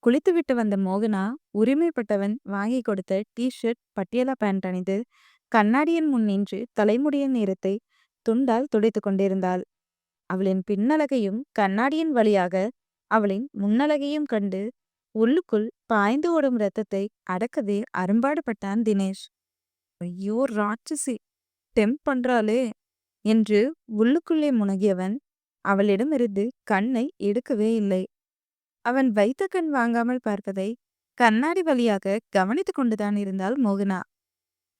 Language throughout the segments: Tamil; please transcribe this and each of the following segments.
குளித்துவிட்டு வந்த மோகனா உரிமைப்பட்டவன் வாங்கி கொடுத்த டி-ஷர்ட் பட்டியாலா பேண்ட் அணிந்து கண்ணாடியின் முன் நின்று தலைமுடியின் நிறத்தை துண்டால் துடைத்துக் கொண்டிருந்தாள். அவளின் பின்னழகையும் கண்ணாடியின் வழியாக அவளின் முன்னழகையும் கண்டு உள்ளுக்குள் பாய்ந்து ஓடும் ரத்தத்தை அடக்கவே அரும்பாடுபட்டான் தினேஷ். ஐயோ ராட்சசி, டெம்ப் பண்றாளே என்று உள்ளுக்குள்ளே முனகியவன் அவளிடமிருந்து கண்ணை எடுக்கவே இல்லை. அவன் வைத்த கண் வாங்காமல் பார்ப்பதை கண்ணாடி வழியாக கவனித்துக் கொண்டுதான் இருந்தாள் மோகனா.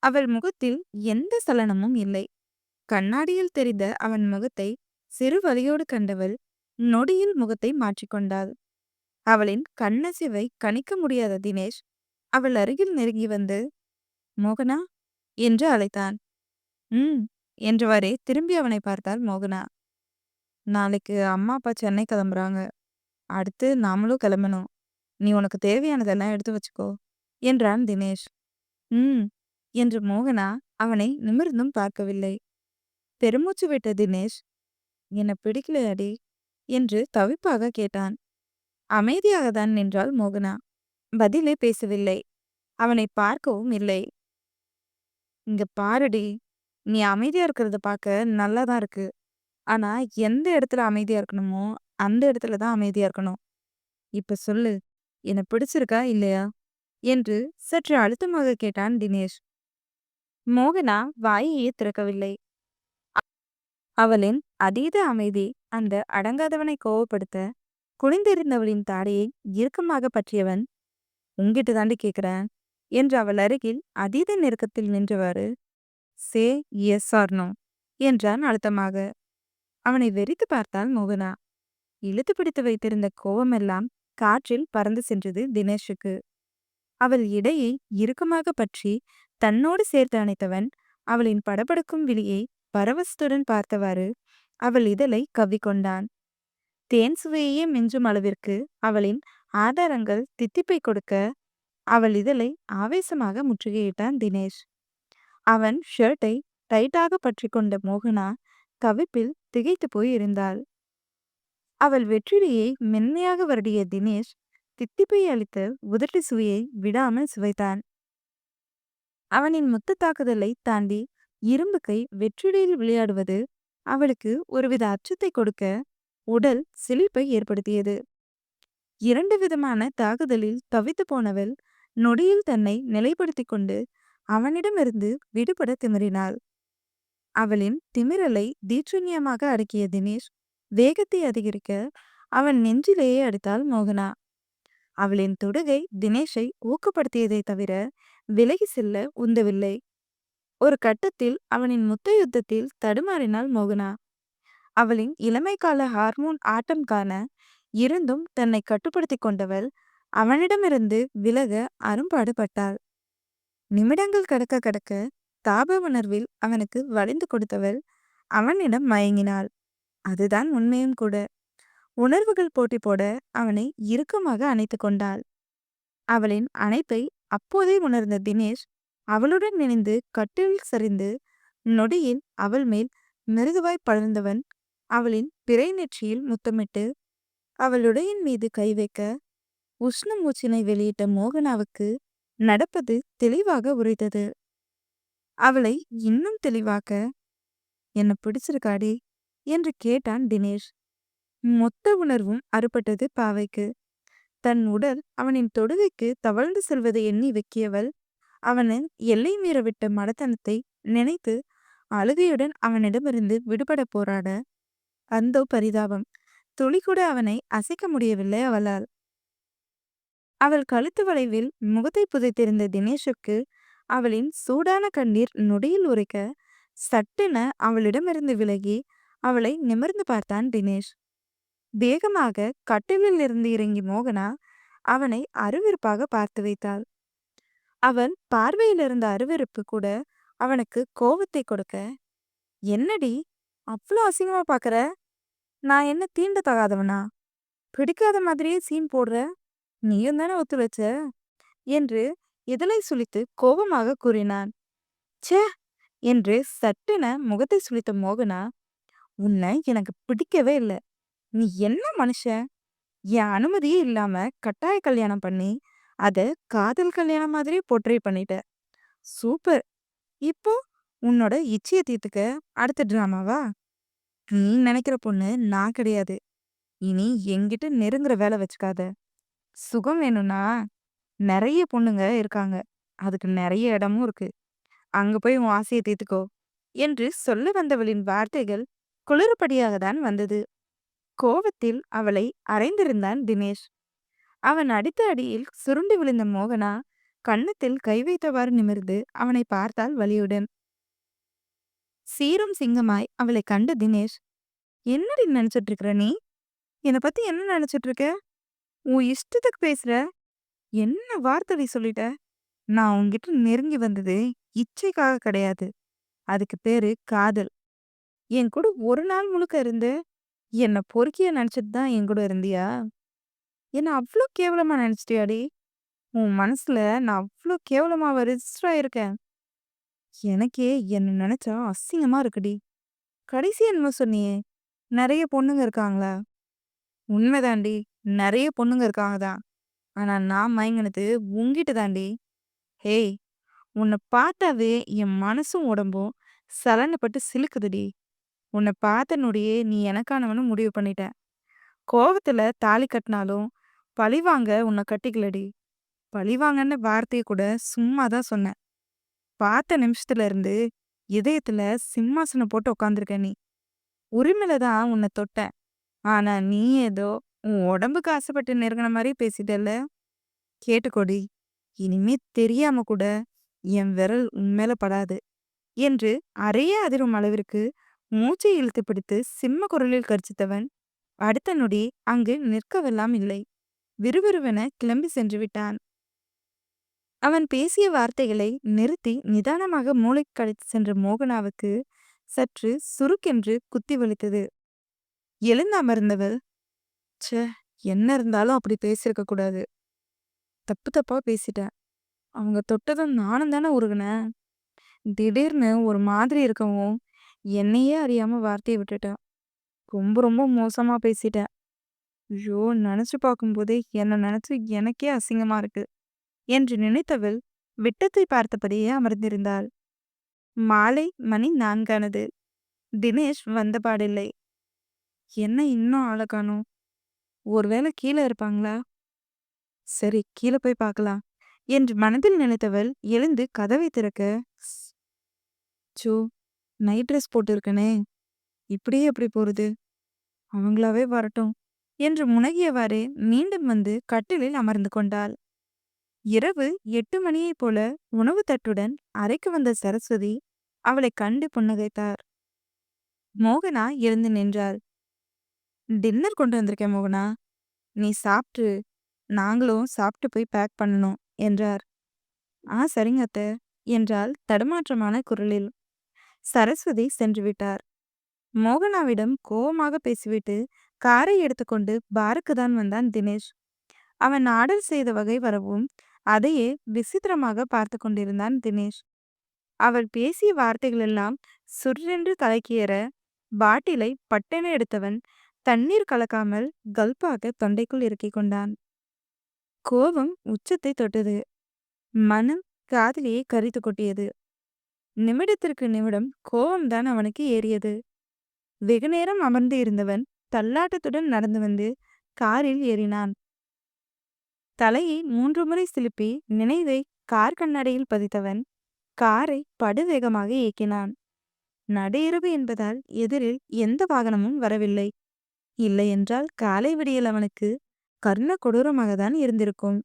அவள் முகத்தில் எந்த சலனமும் இல்லை. கண்ணாடியில் தெரிந்த அவன் முகத்தை சிறு வலியோடு கண்டவள் நொடியில் முகத்தை மாற்றிக்கொண்டாள். அவளின் கண்ணசைவை கணிக்க முடியாத தினேஷ் அவள் அருகில் நெருங்கி வந்து மோகனா என்று அழைத்தான். ம் என்றவாறே திரும்பி அவனை பார்த்தாள் மோகனா. நாளைக்கு அம்மா அப்பா சென்னை கிளம்புறாங்க. அடுத்து நாமளும் கிளம்பணும். நீ உனக்கு தேவையானதெல்லாம் எடுத்து வச்சுக்கோ என்றான் தினேஷ். ம் என்று மோகனா அவனை நிமிர்ந்தும் பார்க்கவில்லை. பெருமூச்சு விட்ட தினேஷ், என்ன பிடிக்கலையாடி என்று தவிப்பாக கேட்டான். அமைதியாகத்தான் நின்றாள் மோகனா. பதிலே பேசவில்லை. அவனை பார்க்கவும் இல்லை. இங்க பாருடி, நீ அமைதியா இருக்கிறத பார்க்க நல்லாதான் இருக்கு. ஆனா எந்த இடத்துல அமைதியா இருக்கணுமோ அந்த இடத்துல தான் அமைதியா இருக்கணும். இப்ப சொல்லு, என்ன பிடிச்சிருக்கா இல்லையா என்று சற்று அழுத்தமாக கேட்டான் தினேஷ். மோகனா வாயையே திறக்கவில்லை. அவளின் அதீத அமைதி அந்த அடங்காதவனை கோவப்படுத்த குனிந்திருந்தவளின் தாடையை இறுக்கமாக பற்றியவன், உங்கிட்ட தாண்டி கேட்கிறேன் என்று அவள் அருகில் அதீத நெருக்கத்தில் நின்றவாறு சே எஸ் ஆர் நோ என்றான் அழுத்தமாக. அவனை வெறித்து பார்த்தாள் மோகனா. இழுத்து பிடித்து வைத்திருந்த கோவமெல்லாம் காற்றில் பறந்து சென்றது தினேஷுக்கு. அவள் இடையை இறுக்கமாக பற்றி தன்னோடு சேர்த்து அணைத்தவன் அவளின் படபடக்கும் விழியை பரவசத்துடன் பார்த்தவாறு அவள் இதழை கவ்விக்கொண்டான். தேன் சுவையே மிஞ்சும் அளவிற்கு அவளின் ஆதாரங்கள் தித்திப்பை கொடுக்க அவள் இதழை ஆவேசமாக முற்றுகையிட்டான் தினேஷ். அவன் ஷர்ட்டை டைட்டாக பற்றி கொண்ட மோகனா தவிப்பில் திகைத்து போய் இருந்தாள். அவள் வெற்றிலையை மென்மையாக வருடிய தினேஷ் தித்திப்பை அளித்த உதட்டு சுவையை விடாமல் சுவைத்தான். அவனின் முத்து தாக்குதலை தாண்டி இரும்பு கை வெற்றிலையில் விளையாடுவது அவளுக்கு ஒருவித அச்சத்தை கொடுக்க உடல் சிலிர்ப்பை ஏற்படுத்தியது. இரண்டு விதமான தாக்குதலில் தவித்து போனவள் நொடியில் தன்னை நிலைப்படுத்தி கொண்டு அவனிடமிருந்து விடுபட திமிரினாள். அவளின் திமிரலை தீட்சண்யமாக அடக்கிய தினேஷ் வேகத்தை அதிகரிக்க அவன் நெஞ்சிலேயே அடித்தாள் மோகனா. அவளின் தொடுகை தினேஷை ஊக்கப்படுத்தியதை தவிர விலகி செல்ல உந்தவில்லை. ஒரு கட்டத்தில் அவனின் முத்த யுத்தத்தில் தடுமாறினாள் மோகனா. அவளின் இளமைக்கால ஹார்மோன் ஆட்டம் காண இருந்தும் தன்னை கட்டுப்படுத்தி கொண்டவள் அவனிடமிருந்து விலக அரும்பாடுபட்டாள். நிமிடங்கள் கடக்க கடக்க தாப உணர்வில் அவனுக்கு வளைந்து கொடுத்தவள் அவனிடம் மயங்கினாள். அதுதான் உண்மையும் கூட. உணர்வுகள் போட்டி போட அவனை இறுக்கமாக அணைத்து கொண்டாள். அவளின் அணைப்பை அப்போதே உணர்ந்த தினேஷ் அவளுடன் நினைந்து கட்டிலில் சரிந்து நொடியில் அவள் மேல் மிருதுவாய் படர்ந்தவன் அவளின் பிறை நெற்றியில் முத்தமிட்டு அவளுடையின் மீது கை வைக்க உஷ்ண மூச்சினை வெளியிட்ட மோகனாவுக்கு நடப்பது தெளிவாக உரைத்தது. அவளை இன்னும் தெளிவாக்க, என்ன பிடிச்சிருக்காடி என்று கேட்டான் தினேஷ். மொத்த உணர்வும் அறுபட்டது பாவைக்கு. தன் உடல் அவனின் தொடுகைக்கு தவழ்ந்து செல்வதை எண்ணி வெக்கியவள் அவனின் எல்லை மீறவிட்ட மடத்தனத்தை நினைத்து அழுகையுடன் அவனிடமிருந்து விடுபட போராட அந்தோ பரிதாபம், துளி கூட அவனை அசைக்க முடியவில்லை அவளால். அவள் கழுத்து வளைவில் முகத்தை புதைத்திருந்த தினேஷுக்கு அவளின் சூடான கண்ணீர் நொடியில் உரைக்க சட்டென அவளிடமிருந்து விலகி அவளை நிமிர்ந்து பார்த்தான் தினேஷ். வேகமாக கட்டிலில் இருந்து இறங்கி மோகனா அவனை அருவருப்பாக பார்த்து வைத்தாள். அவன் பார்வையில் இருந்த அருவருப்பு கூட அவனுக்கு கோபத்தை கொடுக்க, என்னடி அவ்வளோ அசிங்கமா பாக்குற? நான் என்ன தீண்ட தகாதவனா? பிடிக்காத மாதிரியே சீன் போடுற? நீயும் தானே ஒத்துழைச்ச என்று இதழை சுளித்து கோபமாக கூறினான். ச்சே என்று சட்டென முகத்தை சுளித்த மோகனா, உன்னை எனக்கு பிடிக்கவே இல்லை. நீ என்ன மனுஷன்? என் அனுமதியே இல்லாம கட்டாய கல்யாணம் பண்ணி, அத காதல் கல்யாணம் மாதிரி போர்ட்ரை பண்ணிட்ட. சூப்பர்! இப்போ உன்னோட இச்சைய தீர்த்துக்க அடுத்த டிராமாவா? நீ நெனைக்கிற பொண்ணு நான் கிடையாது. இனி என்கிட்ட நெருங்குற வேல வச்சுக்காத. சுகம் வேணும்னா நெறைய பொண்ணுங்க இருக்காங்க. அதுக்கு நெறைய இடமும் இருக்கு. அங்க போய் உன் ஆசைய தீர்த்துக்கோ. என்று சொல்ல வந்தவளின் வார்த்தைகள் குளறுபடியாக தான் வந்தது. கோவத்தில் அவளை அறைந்திருந்தான் தினேஷ். அவன் அடித்த அடியில் சுருண்டு விழுந்த மோகனா கன்னத்தில் கை வைத்தவாறு நிமிர்ந்து அவனை பார்த்தாள் வலியுடன். சீரும் சிங்கமாய் அவளை கண்ட தினேஷ், என்னடி நினைச்சிட்டு இருக்கிற நீ? என்னை பத்தி என்ன நினைச்சிட்டு இருக்க? உன் இஷ்டத்துக்கு பேசுற. என்ன வார்த்தடி சொல்லிட்ட? நான் உன்கிட்ட நெருங்கி வந்தது இச்சைக்காக கிடையாது. அதுக்கு பேரு காதல். என் கூட ஒரு நாள் முழுக்க இருந்து என்ன பொறுக்கிய நினைச்சிட்டு தான் என் கூட இருந்தியா? என்ன அவ்ளோ கேவலமா நினைச்சிட்டியாடி? உன் மனசுல நான் அவ்ளோ கேவலமாவா ரெஜிஸ்டர் ஆயிருக்கேன்? எனக்கே என்ன நினைச்சா அசிங்கமா இருக்குடி. கடைசியா என்னமோ சொன்னியே, நெறைய பொண்ணுங்க இருக்காங்களா? உண்மைதான்டி. நெறைய பொண்ணுங்க இருக்காங்க தான். ஆனா நான் மயங்குனது உன்கிட்ட தான்டி. ஹேய்! உன்ன பார்த்தாவே என் மனசும் உடம்பும் சலனப்பட்டு சிலுக்குதுடி. உன்ன பார்த்த நொடியே நீ எனக்கானவன்னு முடிவு பண்ணிட்ட. கோவத்துல தாலி கட்டினாலும் பழிவாங்க உன்னை கட்டிக்கலடி. பழிவாங்கன்னு வார்த்தைய கூட சும்மா தான் சொன்னேன். பார்த்த நிமிஷத்துல இருந்து இதயத்துல சிம்மாசனம் போட்டு உட்காந்துருக்க நீ. உரிமையில தான் உன்னை தொட்டேன். ஆனா நீ ஏதோ உன் உடம்புக்கு ஆசைப்பட்டு நெருங்கின மாதிரி பேசிட்டல்ல. கேட்டுக்கோடி, இனிமே தெரியாம கூட என் விரல் உன்மேல படாது என்று அறையே அதிரும் அளவிற்கு மூச்சை இழுத்து பிடித்து சிம்ம குரலில் கர்ஜித்தவன் அடுத்த நொடி அங்கு நிற்கவெல்லாம் இல்லை. விறுவிறுவென கிளம்பி சென்று விட்டான். அவன் பேசிய வார்த்தைகளை நிறுத்தி நிதானமாக மூளைக்கு கழித்து சென்ற மோகனாவுக்கு சற்று சுருக்கென்று குத்தி வலித்தது. எழுந்து அமர்ந்தவள், ச்சே, என்ன இருந்தாலும் அப்படி பேசியிருக்க கூடாது. தப்பு தப்பா பேசிட்டேன். அவங்க தொட்டதும் நானும் தானே உருகுனேன். திடீர்னு ஒரு மாதிரி இருக்கவும் என்னையே அறியாம வார்த்தையை விட்டுட்டேன். ரொம்ப ரொம்ப மோசமா பேசிட்டேன். ஐயோ, நினைச்சு பார்க்கும்போதே என்ன நினைச்சு எனக்கே அசிங்கமா இருக்கு என்று நினைத்தவள் விட்டத்தை பார்த்தபடியே அமர்ந்திருந்தாள். மாலை மணி 4 தினேஷ் வந்தபாடில்லை. என்ன இன்னும் ஆள காணோம்? ஒருவேளை கீழே இருப்பாங்களா? சரி, கீழே போய் பார்க்கலாம் என்று மனதில் நினைத்தவள் எழுந்து கதவை திறக்க, "ஸ், சோ, நைட் ட்ரெஸ் போட்டிருக்கனே, இப்படியே எப்படி போறது? அவங்களாவே வரட்டும்" என்று முனகியவாறே மீண்டும் வந்து கட்டிலில் அமர்ந்து கொண்டாள். இரவு 8 மணியைப் போல உணவு தட்டுடன் அறைக்கு வந்த சரஸ்வதி அவளைக் கண்டு புன்னகைத்தார். மோகனா எழுந்து நின்றாள். டின்னர் கொண்டு வந்திருக்கேன் மோகனா, நீ சாப்பிட்டு, நாங்களும் சாப்பிட்டு போய் பேக் பண்ணணும் என்றார். சரிங்க அத்தை என்றாள் தடுமாற்றமான குரலில். சரஸ்வதி சென்று விட்டார். மோகனாவிடம் கோவமாக பேசிவிட்டு காரை எடுத்துக்கொண்டு பாருக்கு தான் வந்தான் தினேஷ். அவன் ஆர்டர் செய்த வகை வரவும் அதையே விசித்திரமாக பார்த்து கொண்டிருந்தான் தினேஷ். அவள் பேசிய வார்த்தைகள் எல்லாம் சுற்றென்று தலைக்கேற பாட்டிலை பட்டென எடுத்தவன் தண்ணீர் கலக்காமல் கல்பாக தொண்டைக்குள் இறக்கிக் கொண்டான். கோபம் உச்சத்தை தொட்டது. மனம் காதலியை கரித்து கொட்டியது. நிமிடத்திற்கு நிமிடம் கோபம்தான் அவனுக்கு ஏறியது. வெகுநேரம் அமர்ந்து இருந்தவன் தள்ளாட்டத்துடன் நடந்து வந்து காரில் ஏறினான். தலையை 3 முறை சிலுப்பி நினைவை கார் கண்ணாடியில் பதித்தவன் காரை படுவேகமாக இயக்கினான். நடு இரவு என்பதால் எதிரில் எந்த வாகனமும் வரவில்லை. இல்லையென்றால் காலை விடியல் அவனுக்கு கர்ண கொடூரமாகத்தான் இருந்திருக்கும்.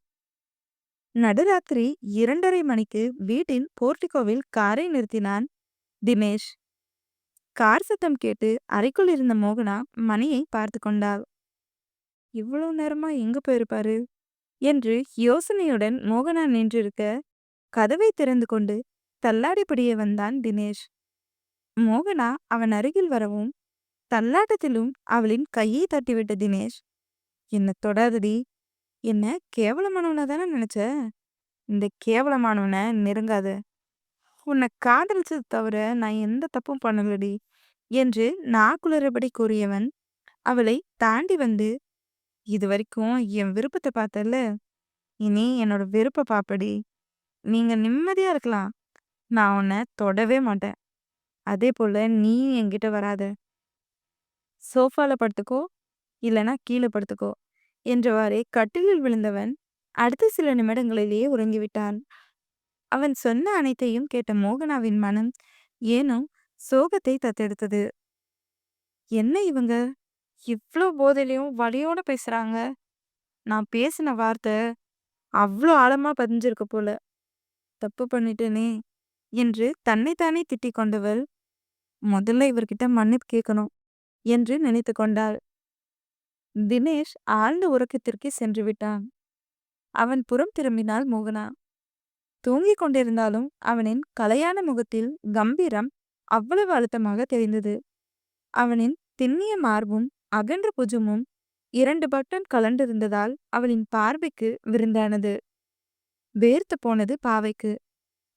நடுராத்திரி 2:30 மணிக்கு வீட்டின் போர்டிகோவில் காரை நிறுத்தினான் தினேஷ். கார் சத்தம் கேட்டு அறைக்குள் இருந்த மோகனா மணியை பார்த்து கொண்டாள். இவ்வளவு நேரமா எங்க போயிருப்பாரு என்று யோசனையுடன் மோகனா நின்றிருக்க கதவை திறந்து கொண்டு தள்ளாடிப்படியே வந்தான் தினேஷ். மோகனா அவன் அருகில் வரவும் தள்ளாட்டத்திலும் அவளின் கையை தட்டிவிட்ட தினேஷ், என்ன தொடாதடி, என்ன கேவலமானவன தானே நினைச்ச? இந்த கேவலமானவனை நெருங்காத. உன்னை காதலிச்சது தவிர நான் எந்த தப்பும் பண்ணலடி என்று நாக்குளறபடி கூறியவன் அவளை தாண்டி வந்து, இது வரைக்கும் என் விருப்பத்தை பார்த்தல்ல, இனி என்னோட விருப்ப பாப்படி. நீங்க நிம்மதியா இருக்கலாம். நான் உன்னை தொடவே மாட்டேன். அதே போல நீ என்கிட்ட வராத. சோஃபால படுத்துக்கோ, இல்லனா கீழ படுத்துக்கோ என்றவாறே கட்டிலில் விழுந்தவன் அடுத்த சில நிமிடங்களிலேயே உறங்கிவிட்டான். அவன் சொன்ன அனைத்தையும் கேட்ட மோகனாவின் மனம் ஏனோ சோகத்தை தத்தெடுத்தது. என்ன இவங்க இவ்ளோ போதையிலயும் வலியோட பேசுறாங்க? நான் பேசின வார்த்தை அவ்ளோ ஆழமா பதிஞ்சிருக்கு போல. தப்பு பண்ணிட்டேனே என்று தன்னைத்தானே திட்டிக் கொண்டவள் முதல்ல இவர்கிட்ட மன்னிப்பு கேட்கணும் என்று நினைத்து கொண்டாள். தினேஷ் ஆழ்ந்த உறக்கத்திற்கு சென்று விட்டான். அவன் புறம் திரும்பினாள் மோகனா. தூங்கிக் கொண்டிருந்தாலும் அவனின் கலையான முகத்தில் கம்பீரம் அவ்வளவு அழுத்தமாக தெரிந்தது. அவனின் திண்ணிய மார்பும் அகன்ற புஜமும் 2 பட்டன் கலண்டிருந்ததால் அவளின் பார்வைக்கு விருந்தானது. வேர்த்து போனது பாவைக்கு.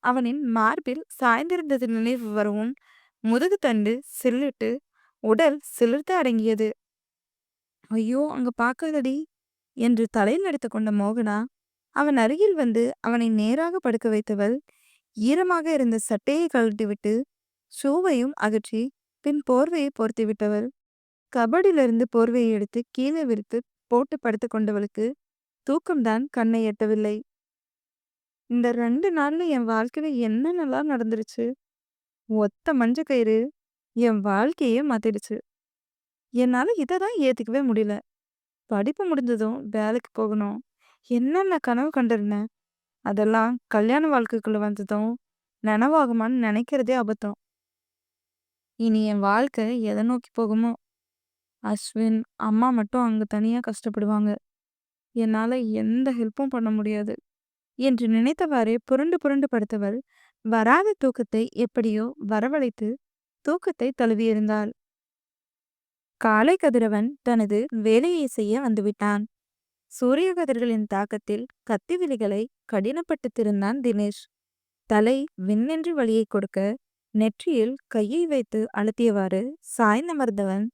அவனின் மார்பில் சாய்ந்திருந்தது நினைவு வரவும் முதுகு தண்டு சில்லிட்டு உடல் சிலிர்த்து அடங்கியது. ஐயோ, அங்க பார்க்காதடி என்று தலையில் அடித்துக் கொண்ட மோகனா அவன் அருகில் வந்து அவனை நேராக படுக்க வைத்தவள் ஈரமாக இருந்த சட்டையை கழட்டிவிட்டு ஷூவையும் அகற்றி பின் போர்வையை போர்த்தி விட்டவள் கபடிலிருந்து போர்வையை எடுத்து கீழே விரித்து போட்டு படுத்து கொண்டவளுக்கு தூக்கம்தான் கண்ணை எட்டவில்லை. இந்த 2 நாள்ல என் வாழ்க்கையில என்னென்னலாம் நடந்துருச்சு. ஒத்த மஞ்ச கயிறு என் வாழ்க்கையே மாத்திடுச்சு. என்னால இதை தான் ஏத்துக்கவே முடியல. படிப்பு முடிஞ்சதும் வேலைக்கு போகணும். என்னென்ன கனவு கண்டிருந்தேன். அதெல்லாம் கல்யாண வாழ்க்கைக்குள்ள வந்ததும் நனவாகுமான்னு நினைக்கிறதே அபத்தம். இனி என் வாழ்க்கை எதை நோக்கி போகுமோ. அஸ்வின் அம்மா மட்டும் அங்க தனியா கஷ்டப்படுவாங்க. என்னால எந்த ஹெல்ப்பும் பண்ண முடியாது என்று நினைத்தவாறே புரண்டு புரண்டு படுத்தவள் வராத தூக்கத்தை எப்படியோ வரவழைத்து தூக்கத்தை தழுவியிருந்தாள். காலை கதிரவன் தனது வேலையை செய்ய வந்துவிட்டான். சூரிய கதிர்களின் தாக்கத்தில் கத்தி விழிகளை கடினப்பட்டு திறந்தான் தினேஷ். தலை விண்ணென்று வலியை கொடுக்க நெற்றியில் கையை வைத்து அழுத்தியவாறு சாய்ந்தமர்ந்தவன்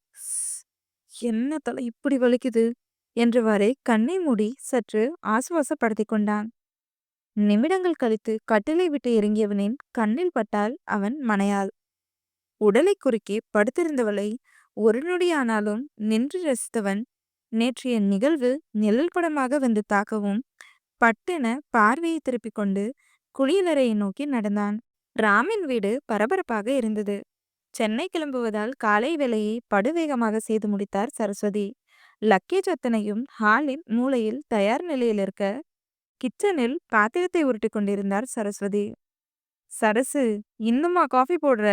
என்ன தலை இப்படி வலிக்குது என்றவாறே கண்ணை மூடி சற்று ஆசுவாசப்படுத்திக் கொண்டான். நிமிடங்கள் கழித்து கட்டிலை விட்டு இறங்கியவனின் கண்ணில் பட்டால் அவன் மனையாள். உடலை குறுக்கி படுத்திருந்தவளை ஒரு நொடியானாலும் நின்று ரசித்தவன் நேற்றைய நிகழ்வு நிழல் படமாக வந்து தாக்கவும் பட்டென பார்வையை திருப்பிக் கொண்டு குளியலறையை நோக்கி நடந்தான். ராமின் வீடு பரபரப்பாக இருந்தது. சென்னை கிளம்புவதால் காலை வேலையை படுவேகமாக செய்து முடித்தார் சரஸ்வதி. லக்கேஜ் அத்தனையும் ஹாலின் மூலையில் தயார் நிலையில் இருக்க கிச்சனில் பாத்திரத்தை உருட்டி கொண்டிருந்தார் சரஸ்வதி. சரசு, இன்னுமா காஃபி போடுற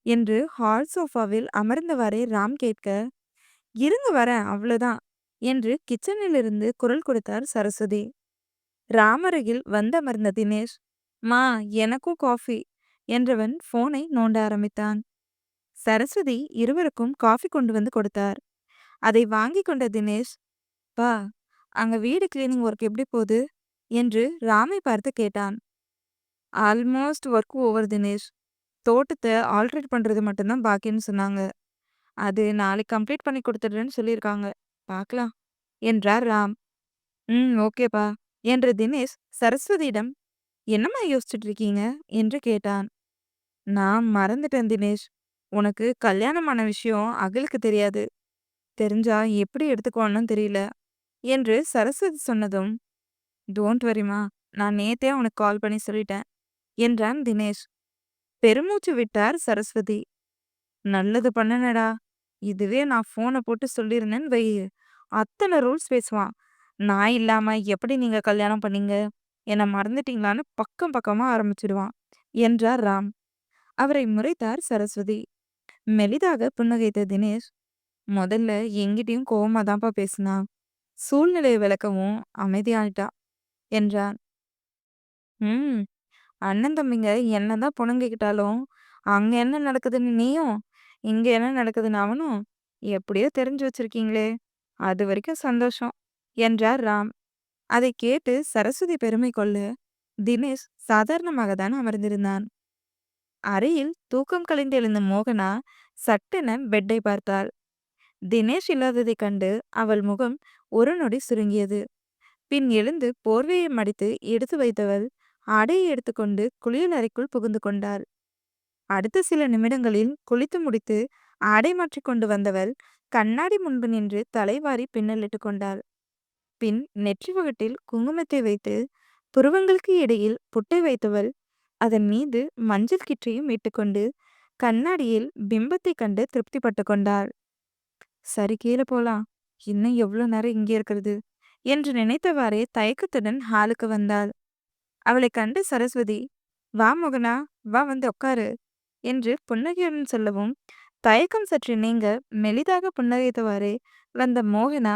என்று ஹால் சோஃபாவில் அமர்ந்தவாறே ராம் கேட்க, இருங்க வரேன் அவ்வளவுதான் என்று கிச்சனிலிருந்து குரல் கொடுத்தார் சரஸ்வதி. ராமருகில் வந்தமர்ந்த தினேஷ், மா எனக்கும் காஃபி என்றவன் போனை நோண்ட ஆரம்பித்தான். சரஸ்வதி இருவருக்கும் காஃபி கொண்டு வந்து கொடுத்தார். அதை வாங்கி கொண்ட தினேஷ், பா அங்க வீடு கிளீனிங் ஒர்க் எப்படி போகுது என்று ராமை பார்த்து கேட்டான். Almost work over Dinesh. தோட்டத்தை ஆல்ட்ரேட் பண்றது மட்டும்தான் பாக்கின்னு சொன்னாங்க. அது நாளைக்கு கம்ப்ளீட் பண்ணி கொடுத்துடுறேன்னு சொல்லியிருக்காங்க. பார்க்கலாம் என்றார் ராம். ஓகேப்பா என்ற தினேஷ் சரஸ்வதியிடம், என்னம்மா யோசிச்சுட்டு இருக்கீங்க என்று கேட்டான். நான் மறந்துட்டேன் தினேஷ். உனக்கு கல்யாணமான விஷயம் அகிலுக்கு தெரியாது. தெரிஞ்சா எப்படி எடுத்துக்குவான்னு தெரியல என்று சரஸ்வதி சொன்னதும், டோன்ட் வரிமா, நான் நேத்தே உனக்கு கால் பண்ணி சொல்லிட்டேன் என்றான் தினேஷ். பெருமூச்சு விட்டார் சரஸ்வதி. நல்லது பண்ணனடா. இதுவே நான் போனை போட்டு சொல்லியிருந்தேன்னு வை, அத்தனை ரூல்ஸ் பேசுவான். நான் இல்லாம எப்படி நீங்க கல்யாணம் பண்ணீங்க, என்னை மறந்துட்டீங்களான்னு பக்கம் பக்கமா ஆரம்பிச்சிடுவான் என்றார் ராம். அவரை முறைத்தார் சரஸ்வதி. மெலிதாக புன்னகைத்த தினேஷ், முதல்ல எங்கிட்டையும் கோவமா தான்ப்பா பேசினா, சூழ்நிலையை விளக்கவும் அமைதியாயிட்டா என்றான். அண்ணன் தம்பிங்க என்னதான் புணங்கிக்கிட்டாலும் அங்க என்ன நடக்குதுன்னு நீயும் இங்க என்ன நடக்குதுன்னு அவனும் எப்படியோ தெரிஞ்சு வச்சிருக்கீங்களே, அது வரைக்கும் சந்தோஷம் என்றார் ராம். அதை கேட்டு சரஸ்வதி பெருமை கொள்ள தினேஷ் சாதாரணமாக தான் அமர்ந்திருந்தான். அறையில் தூக்கம் கலைந்து எழுந்த மோகனா சட்டென பெட்டை பார்த்தாள். தினேஷ் இல்லாததைக் கண்டு அவள் முகம் ஒரு நொடி சுருங்கியது. பின் எழுந்து போர்வையை மடித்து எடுத்து வைத்தவள் ஆடையை எடுத்துக்கொண்டு குளியல் அறைக்குள் புகுந்து கொண்டாள். அடுத்த சில நிமிடங்களில் குளித்து முடித்து ஆடை மாற்றிக் கொண்டு வந்தவள் கண்ணாடி முன்பு நின்று தலைவாரி பின்னலிட்டு கொண்டாள். பின் நெற்றி வகட்டில் குங்குமத்தை வைத்து புருவங்களுக்கு இடையில் புட்டை வைத்தவள் அதன் மீது மஞ்சள் கிற்றையும் இட்டுக்கொண்டு கண்ணாடியில் பிம்பத்தை கண்டு திருப்திப்பட்டு கொண்டாள். சரி, கீழே போலாம். இன்னும் எவ்வளோ நேரம் இங்கே இருக்கிறது என்று நினைத்தவாறே தயக்கத்துடன் ஹாலுக்கு வந்தாள். அவளை கண்டு சரஸ்வதி, வா மோகனா, வா வந்து உட்காரு என்று புன்னகையுடன் சொல்லவும் தயக்கம் சற்று நீங்க மெலிதாக புன்னகைத்தவாறே வந்த மோகனா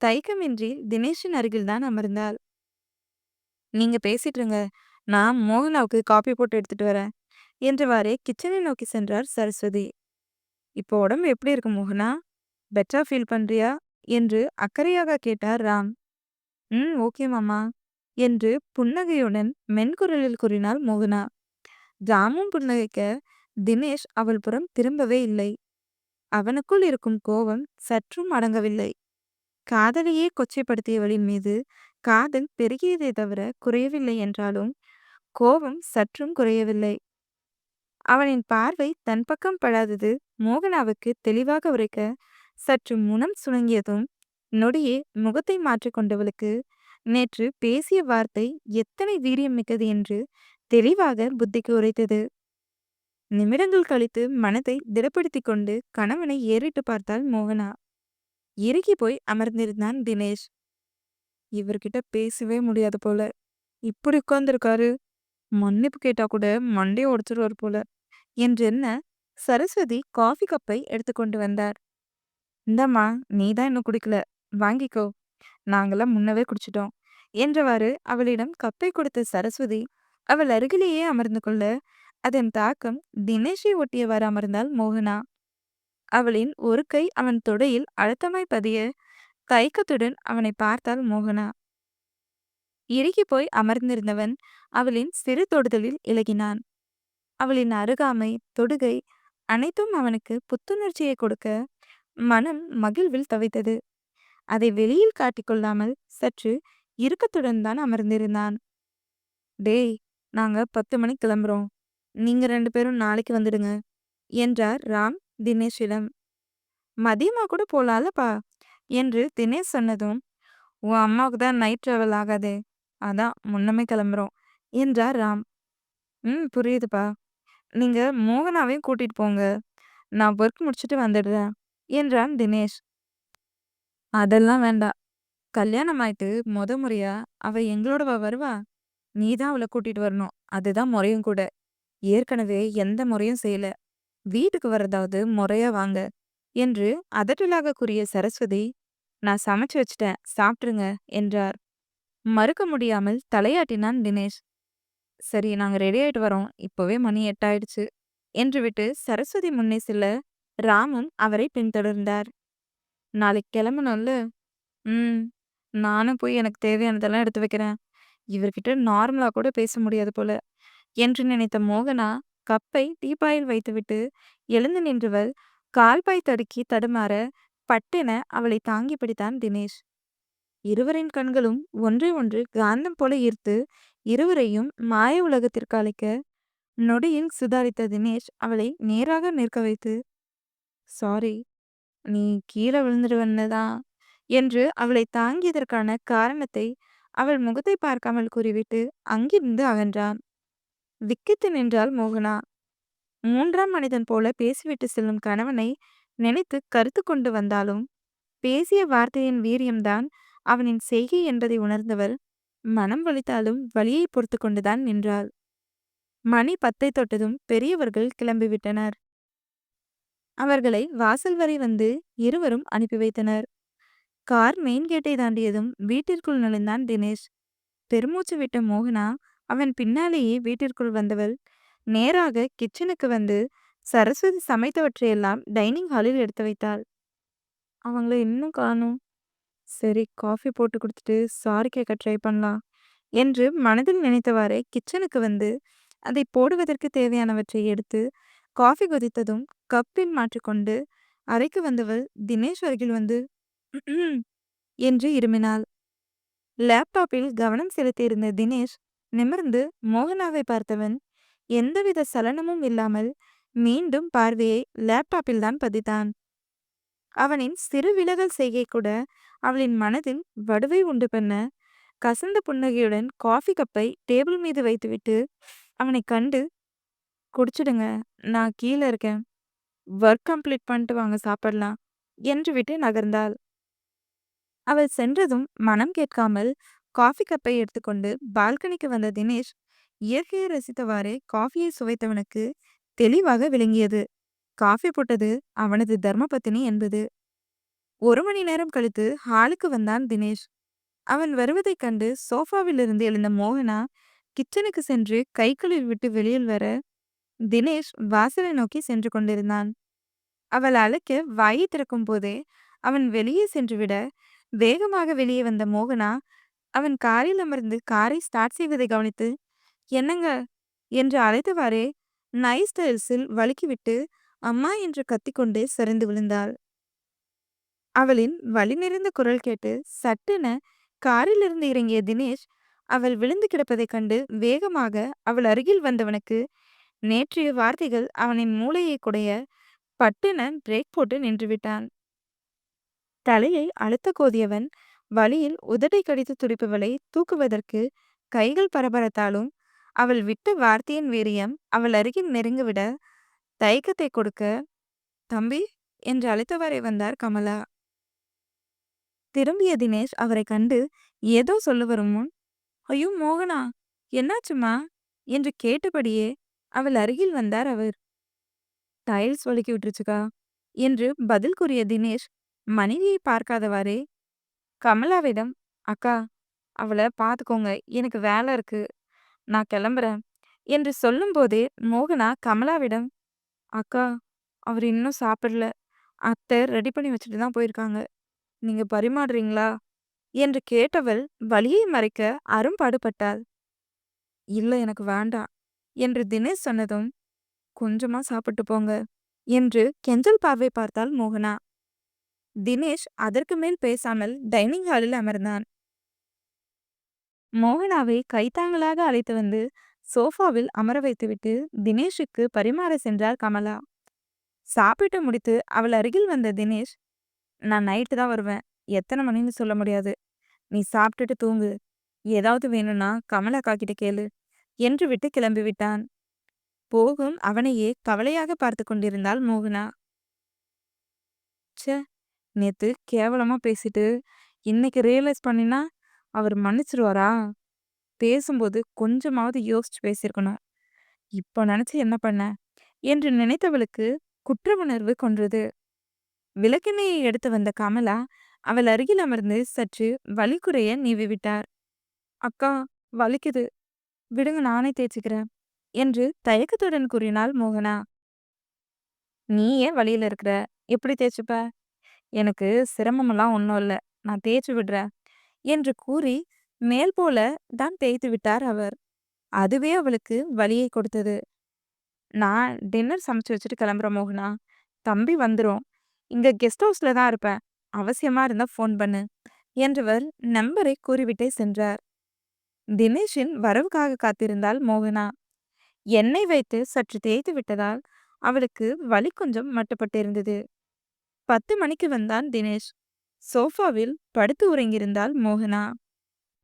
தயக்கமின்றி தினேஷின் அருகில்தான் அமர்ந்தாள். நீங்க பேசிட்டுருங்க, நான் மோகனாவுக்கு காபி போட்டு எடுத்துட்டு வரேன் என்றவாறே கிச்சனை நோக்கி சென்றார் சரஸ்வதி. இப்போ உடம்பு எப்படி இருக்கு மோகனா? பெட்டரா ஃபீல் பண்றியா என்று அக்கறையாக கேட்டார் ராம். ஓகே மாமா என்று புன்னகையுடன் மென்குரலில் கூறினாள் மோகனா. ராமும் புன்னகைக்க தினேஷ் அவள் புறம் திரும்பவே இல்லை. அவனுக்குள் இருக்கும் கோபம் சற்றும் அடங்கவில்லை. காதலையே கொச்சைப்படுத்தியவளின் மீது காதல் பெருகியதை தவிர குறையவில்லை என்றாலும் கோபம் சற்றும் குறையவில்லை. அவனின் பார்வை தன் பக்கம் படாதது மோகனாவுக்கு தெளிவாக உரைக்க சற்று முனம் சுணங்கியதும் நொடியே முகத்தை மாற்றிக்கொண்டவளுக்கு நேற்று பேசிய வார்த்தை எத்தனை வீரியம் மிக்கது என்று தெளிவாக புத்திக்கு உரைத்தது. நிமிடங்கள் கழித்து மனதை திடப்படுத்தி கொண்டு கணவனை ஏறிட்டு பார்த்தாள் மோகனா. இறுகி போய் அமர்ந்திருந்தான் தினேஷ். இவர்கிட்ட பேசவே முடியாது போல, இப்படி உட்கார்ந்துருக்காரு, மன்னிப்பு கேட்டா கூட மண்டையை உடைச்சிருவார் போல என்றென்ன சரஸ்வதி காஃபி கப்பை எடுத்துக்கொண்டு வந்தார். இந்தாம்மா, நீ தான் இன்னும் குடிக்கல, வாங்கிக்கோ, நாங்கெல்லாம் முன்னவே குடிச்சிட்டோம் என்றவாறு அவளிடம் கப்பை கொடுத்த சரஸ்வதி அவள் அருகிலேயே அமர்ந்து கொள்ள அதன் தாக்கம் தினேஷை ஒட்டியவாறு அமர்ந்தாள் மோகனா. அவளின் ஒரு கை அவன் தொடையில் அழுத்தமாய் பதிய தயக்கத்துடன் அவனை பார்த்தாள் மோகனா. இறுகி போய் அமர்ந்திருந்தவன் அவளின் சிறு தொடுதலில் இலகினான். அவளின் அருகாமை, தொடுகை அனைத்தும் அவனுக்கு புத்துணர்ச்சியை கொடுக்க மனம் மகிழ்வில் தவித்தது. அதை வெளியில் காட்டிக்கொள்ளாமல் சற்று இறுக்கத்துடன் தான் அமர்ந்திருந்தான். டேய், நாங்க 10 மணிக்கு கிளம்புறோம், நீங்க 2 பேரும் நாளைக்கு வந்துடுங்க என்றார் ராம் தினேஷிடம். மதியமா கூட போலாம்லப்பா என்று தினேஷ் சொன்னதும், உன் அம்மாவுக்கு தான் நைட் டிராவல் ஆகாதே, அதான் முன்னமே கிளம்புறோம் என்றார் ராம். புரியுதுப்பா, நீங்க மோகனாவையும் கூட்டிட்டு போங்க, நான் ஒர்க் முடிச்சுட்டு வந்துடுறேன் என்றான் தினேஷ். அதெல்லாம் வேண்டாம், கல்யாணம் ஆயிட்டு முறையா அவ எங்களோடவா வருவா? நீ தான் அவளை கூட்டிட்டு வரணும், அதுதான் முறையும் கூட. ஏற்கனவே எந்த முறையும் செய்யல, வீட்டுக்கு வர்றதாவது முறையா வாங்க என்று அதட்டலாக கூறிய சரஸ்வதி, நான் சமைச்சு வச்சிட்டேன், சாப்பிட்டுருங்க என்றார். மறுக்க முடியாமல் தலையாட்டினான் தினேஷ். சரி, நாங்க ரெடி ஆயிட்டு வரோம், இப்போவே மணி 8 ஆயிடுச்சு என்று விட்டு சரஸ்வதி முன்னே செல்ல ராமும் அவரை பின்தொடர்ந்தார். நாளைக்கு கிளம்பணும்ல? நானும் போய் எனக்கு தேவையானதெல்லாம் எடுத்து வைக்கிறேன், இவர்கிட்ட நார்மலா கூட பேச முடியாது போல என்று நினைத்த மோகனா கப்பை டீப்பாயில் வைத்துவிட்டு எழுந்து நின்றவள் கால்பாய் தடுக்கி தடுமாற பட்டென அவளை தாங்கி பிடித்தான் தினேஷ். இருவரின் கண்களும் ஒன்றை ஒன்று காந்தம் போல ஈர்த்து இருவரையும் மாய உலகத்திற்கு அழைக்க நொடியில் சுதாரித்த தினேஷ் அவளை நேராக நிற்க வைத்து, சாரி, நீ கீழே விழுந்துடுவன்னுதான் என்று அவளை தாங்கியதற்கான காரணத்தை அவள் முகத்தை பார்க்காமல் கூறிவிட்டு அங்கிருந்து அகன்றான். விக்கித்து நின்றாள் மோகனா. 3ஆம் மனிதன் போல பேசிவிட்டு செல்லும் கணவனை நினைத்து கருத்து கொண்டு வந்தாலும் பேசிய வார்த்தையின் வீரியம்தான் அவனின் செய்கை என்பதை உணர்ந்தவள் மனம் வலித்தாலும் வலியை பொறுத்து கொண்டுதான் நின்றாள். மணி 10 தொட்டதும் பெரியவர்கள் கிளம்பிவிட்டனர். அவர்களை வாசல் வரை வந்து இருவரும் அனுப்பி வைத்தனர். கார் மெயின் கேட்டை தாண்டியதும் வீட்டிற்குள் நுழைந்தான் தினேஷ். பெருமூச்சு விட்ட மோகனா அவன் பின்னாலேயே வீட்டிற்குள் வந்தவள் நேராக கிச்சனுக்கு வந்து சரஸ்வதி சமைத்தவற்றையெல்லாம் டைனிங் ஹாலில் எடுத்து வைத்தாள். அவங்கள இன்னும் காணோம், சரி காஃபி போட்டு கொடுத்துட்டு சாரி கேட்க ட்ரை பண்ணலாம் என்று மனதில் நினைத்தவாறே கிச்சனுக்கு வந்து அதை போடுவதற்கு தேவையானவற்றை எடுத்து காஃபி கொதித்ததும் கப்பில் மாற்றிக்கொண்டு அறைக்கு வந்தவள் தினேஷ் அருகில் வந்து "ம்ம்" என்று இருமினாள். லேப்டாப்பில் கவனம் செலுத்தியிருந்த தினேஷ் நிமிர்ந்து மோகனாவை பார்த்தவன் எந்தவித சலனமும் இல்லாமல் மீண்டும் பார்வையை லேப்டாப்பில் தான் பதித்தான். அவனின் சிறு விலகல் செய்கை கூட அவளின் மனதில் வடுவை உண்டு பண்ண, கசந்த புன்னகையுடன் காஃபி கப்பை டேபிள் மீது வைத்துவிட்டு அவனை கண்டு, குடிச்சிடுங்க, நான் கீழே இருக்கேன், ஒர்க் கம்ப்ளீட் பண்ணிட்டு வாங்க சாப்பிடலாம் என்று விட்டு நகர்ந்தாள். அவள் சென்றதும் மனம் கேட்காமல் காஃபி கப்பை எடுத்துக்கொண்டு பால்கனிக்கு வந்த தினேஷ் இயற்கையை ரசித்தவாறே காஃபியை சுவைத்தவனுக்கு தெளிவாக விளங்கியது. காஃபி போட்டது அவனது தர்மபத்தினி என்பது. 1 மணி நேரம் கழித்து ஹாலுக்கு வந்தான் தினேஷ். அவன் வருவதைக் கண்டு சோஃபாவிலிருந்து எழுந்த மோகனா கிச்சனுக்கு சென்று கை கழுவி விட்டு வெளியில் வர, தினேஷ் வாசலை நோக்கி சென்று கொண்டிருந்தான். அவள் அழைக்க வாயை திறக்கும் போதே அவன் வெளியே சென்றுவிட, வேகமாக வெளியே வந்த மோகனா அவன் காரில் அமர்ந்து காரை ஸ்டார்ட் செய்வதை கவனித்து, என்னங்க என்று அழைத்தவாறே நைஸ் டைல்ஸில் வழுக்கிவிட்டு அம்மா என்று கத்திக்கொண்டு சரிந்து விழுந்தாள். அவளின் வலி நிறைந்த குரல் கேட்டு சட்டென காரிலிருந்து இறங்கிய தினேஷ் அவள் விழுந்து கிடப்பதைக் கண்டு வேகமாக அவள் அருகில் வந்தவனுக்கு நேற்றைய வார்த்தைகள் அவனின் மூளையை குடைய பட்டென பிரேக் போட்டு நின்றுவிட்டான். தலையை அழுத்த கோதியவன் வலியில் உதட்டை கடித்து துடிப்பவளை தூக்குவதற்கு கைகள் பரபரத்தாலும் அவள் விட்ட வார்த்தையின் வீரியம் அவள் அருகில் நெருங்கிவிட தயக்கத்தை கொடுக்க, தம்பி என்று அழைத்தவரை வந்தார் கமலா. திரும்பிய தினேஷ் அவரை கண்டு ஏதோ சொல்ல வரும் முன், ஐயோ மோகனா, என்னாச்சுமா என்று கேட்டபடியே அவள் அருகில் வந்தார் அவர். டைல்ஸ் வழுக்கி விட்டுருச்சுக்கா என்று பதில் கூறிய தினேஷ் மனைவியை பார்க்காதவாறே கமலாவிடம், அக்கா அவளை பார்த்துக்கோங்க, எனக்கு வேலை இருக்கு, நான் கிளம்புறேன் என்று சொல்லும்போதே மோகனா கமலாவிடம், அக்கா அவர் இன்னும் சாப்பிடல, அத்தை ரெடி பண்ணி வச்சுட்டு தான் போயிருக்காங்க, நீங்க பரிமாறுறீங்களா என்று கேட்டவள் வலியை மறைக்க அரும்பாடுபட்டாள். இல்லை எனக்கு வேண்டாம் என்று தினேஷ் சொன்னதும், கொஞ்சமா சாப்பிட்டு போங்க என்று கெஞ்சல் பார்வை பார்த்தாள் மோகனா. தினேஷ் அதற்கு மேல் பேசாமல் டைனிங் ஹாலில் அமர்ந்தான். மோகனாவை கைத்தாங்களாக அழைத்து வந்து சோஃபாவில் அமர வைத்துவிட்டு தினேஷுக்கு பரிமாற சென்றார் கமலா. சாப்பிட்டு முடித்து அவள் அருகில் வந்த தினேஷ், நான் நைட்டு தான் வருவேன், எத்தனை மணின்னு சொல்ல முடியாது, நீ சாப்பிட்டுட்டு தூங்கு, ஏதாவது வேணும்னா கமலா காக்கிட்ட கேளு என்று விட்டு கிளம்பிவிட்டான். போகும் அவனையே கவலையாக பார்த்து கொண்டிருந்தாள் மோகனா. ச்சே, நேத்து கேவலமா பேசிட்டு இன்னைக்கு ரியலைஸ் பண்ணினா அவர் மன்னிச்சிருவாரா? பேசும்போது கொஞ்சமாவது யோசிச்சு பேசியிருக்கணும். இப்போ நினைச்சு என்ன பண்ண என்று நினைத்தவளுக்கு குற்ற உணர்வு கொன்றது. விளக்கெண்ணெயை எடுத்து வந்த கமலா அவள் அருகில் அமர்ந்து சற்று வலி குறைய நீவி விட்டார். அக்கா வலிக்குது, விடுங்க நானே தேய்ச்சிக்கிறேன் என்று தயக்கத்துடன் கூறினாள் மோகனா. நீ ஏன் வழியில இருக்கிற, எப்படி தேய்ச்சுப்ப, எனக்கு சிரமமெல்லாம் ஒன்றும் இல்லை, நான் தேய்ச்சி விடுறேன் என்று கூறி மேல் போல தான் தேய்த்து விட்டார் அவர். அதுவே அவளுக்கு வலியை கொடுத்தது. நான் டின்னர் சமைச்சு வச்சுட்டு கிளம்புறேன் மோகனா, தம்பி வந்துடும், இங்க கெஸ்ட் ஹவுஸ்ல தான் இருப்பேன், அவசியமா இருந்தா ஃபோன் பண்ணு என்றவர் நம்பரை கூறிவிட்டே சென்றார். தினேஷின் வரவுக்காக காத்திருந்தாள் மோகனா. எண்ணெய் வைத்து சற்று தேய்த்து விட்டதால் அவளுக்கு வலி கொஞ்சம் மட்டுப்பட்டிருந்தது. 10 மணிக்கு வந்தான் தினேஷ். சோஃபாவில் படுத்து உறங்கியிருந்தாள் மோகனா.